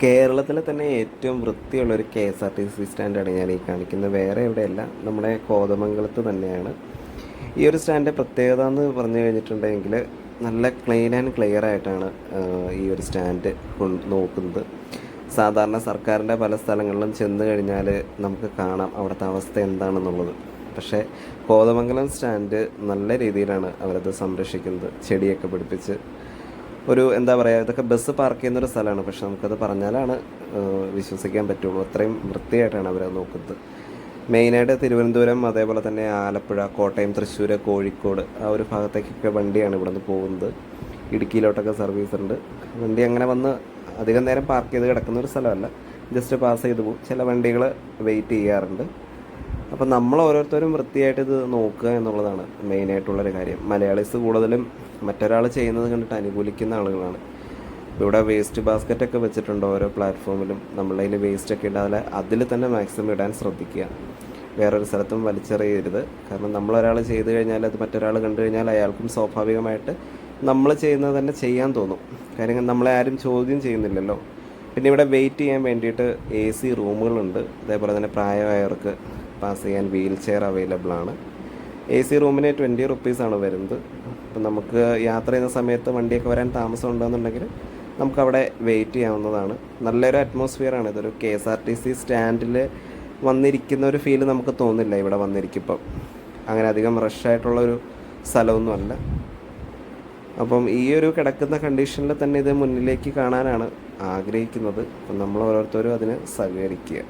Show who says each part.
Speaker 1: കേരളത്തിലെ തന്നെ ഏറ്റവും വൃത്തിയുള്ളൊരു K S R T C സ്റ്റാൻഡാണ് ഞാൻ ഈ കാണിക്കുന്നത്. വേറെ എവിടെയല്ല, നമ്മുടെ കോതമംഗലത്ത് തന്നെയാണ്. ഈ ഒരു സ്റ്റാൻഡിൻ്റെ പ്രത്യേകത എന്ന് പറഞ്ഞു കഴിഞ്ഞിട്ടുണ്ടെങ്കിൽ നല്ല ക്ലീൻ ആൻഡ് ക്ലിയർ ആയിട്ടാണ് ഈ ഒരു സ്റ്റാൻഡ് നോക്കുന്നത്. സാധാരണ സർക്കാരിൻ്റെ പല സ്ഥലങ്ങളിലും ചെന്ന് കഴിഞ്ഞാൽ നമുക്ക് കാണാം അവിടുത്തെ അവസ്ഥ എന്താണെന്നുള്ളത്. പക്ഷേ കോതമംഗലം സ്റ്റാൻഡ് നല്ല രീതിയിലാണ് അവരത് സംരക്ഷിക്കുന്നത്. ചെടിയൊക്കെ പിടിപ്പിച്ച് ഒരു എന്താ പറയുക, ഇതൊക്കെ ബസ് പാർക്ക് ചെയ്യുന്നൊരു സ്ഥലമാണ്. പക്ഷെ നമുക്കത് പറഞ്ഞാലാണ് വിശ്വസിക്കാൻ പറ്റുള്ളൂ. അത്രയും വൃത്തിയായിട്ടാണ് അവരത് നോക്കുന്നത്. മെയിനായിട്ട് തിരുവനന്തപുരം, അതേപോലെ തന്നെ ആലപ്പുഴ, കോട്ടയം, തൃശ്ശൂർ, കോഴിക്കോട് ആ ഒരു ഭാഗത്തേക്കൊക്കെ വണ്ടിയാണ് ഇവിടെ നിന്ന് പോകുന്നത്. ഇടുക്കിയിലോട്ടൊക്കെ സർവീസ് ഉണ്ട്. വണ്ടി അങ്ങനെ വന്ന് അധികം നേരം പാർക്ക് ചെയ്ത് കിടക്കുന്ന ഒരു സ്ഥലമല്ല, ജസ്റ്റ് പാസ് ചെയ്ത് പോകും. ചില വണ്ടികൾ വെയിറ്റ് ചെയ്യാറുണ്ട്. അപ്പം നമ്മൾ ഓരോരുത്തരും വൃത്തിയായിട്ട് ഇത് നോക്കുക എന്നുള്ളതാണ് മെയിനായിട്ടുള്ളൊരു കാര്യം. മലയാളീസ് കൂടുതലും മറ്റൊരാൾ ചെയ്യുന്നത് കണ്ടിട്ട് അനുകൂലിക്കുന്ന ആളുകളാണ്. ഇവിടെ വേസ്റ്റ് ബാസ്ക്കറ്റൊക്കെ വെച്ചിട്ടുണ്ട് ഓരോ പ്ലാറ്റ്ഫോമിലും. നമ്മളതിൽ വേസ്റ്റൊക്കെ ഇടാതെ അതിൽ തന്നെ മാക്സിമം ഇടാൻ ശ്രദ്ധിക്കുക. വേറൊരു സ്ഥലത്തും വലിച്ചെറിയരുത്. കാരണം നമ്മളൊരാൾ ചെയ്ത് കഴിഞ്ഞാൽ അത് മറ്റൊരാൾ കണ്ടു കഴിഞ്ഞാൽ അയാൾക്കും സ്വാഭാവികമായിട്ട് നമ്മൾ ചെയ്യുന്നത് തന്നെ ചെയ്യാൻ തോന്നും. കാര്യം നമ്മളെ ആരും ചോദ്യം ചെയ്യുന്നില്ലല്ലോ. പിന്നെ ഇവിടെ വെയിറ്റ് ചെയ്യാൻ വേണ്ടിയിട്ട് AC റൂമുകളുണ്ട്. അതേപോലെ തന്നെ പ്രായമായവർക്ക് പാസ് ചെയ്യാൻ വീൽ ചെയർ അവൈലബിൾ ആണ്. AC റൂമിന് 20 റുപ്പീസാണ് വരുന്നത്. അപ്പം നമുക്ക് യാത്ര ചെയ്യുന്ന സമയത്ത് വണ്ടിയൊക്കെ വരാൻ താമസം ഉണ്ടെന്നുണ്ടെങ്കിൽ നമുക്കവിടെ വെയിറ്റ് ചെയ്യാവുന്നതാണ്. നല്ലൊരു അറ്റ്മോസ്ഫിയറാണ്. ഇതൊരു KSRTC സ്റ്റാൻഡിൽ വന്നിരിക്കുന്ന ഒരു ഫീല് നമുക്ക് തോന്നില്ല ഇവിടെ വന്നിരിക്കുമ്പം. അങ്ങനെ അധികം റഷായിട്ടുള്ളൊരു സ്ഥലമൊന്നുമല്ല. അപ്പം ഈ ഒരു കിടക്കുന്ന കണ്ടീഷനിൽ തന്നെ ഇത് മുന്നിലേക്ക് കാണാനാണ് ആഗ്രഹിക്കുന്നത്. അപ്പം നമ്മൾ ഓരോരുത്തരും അതിന് സഹകരിക്കുക.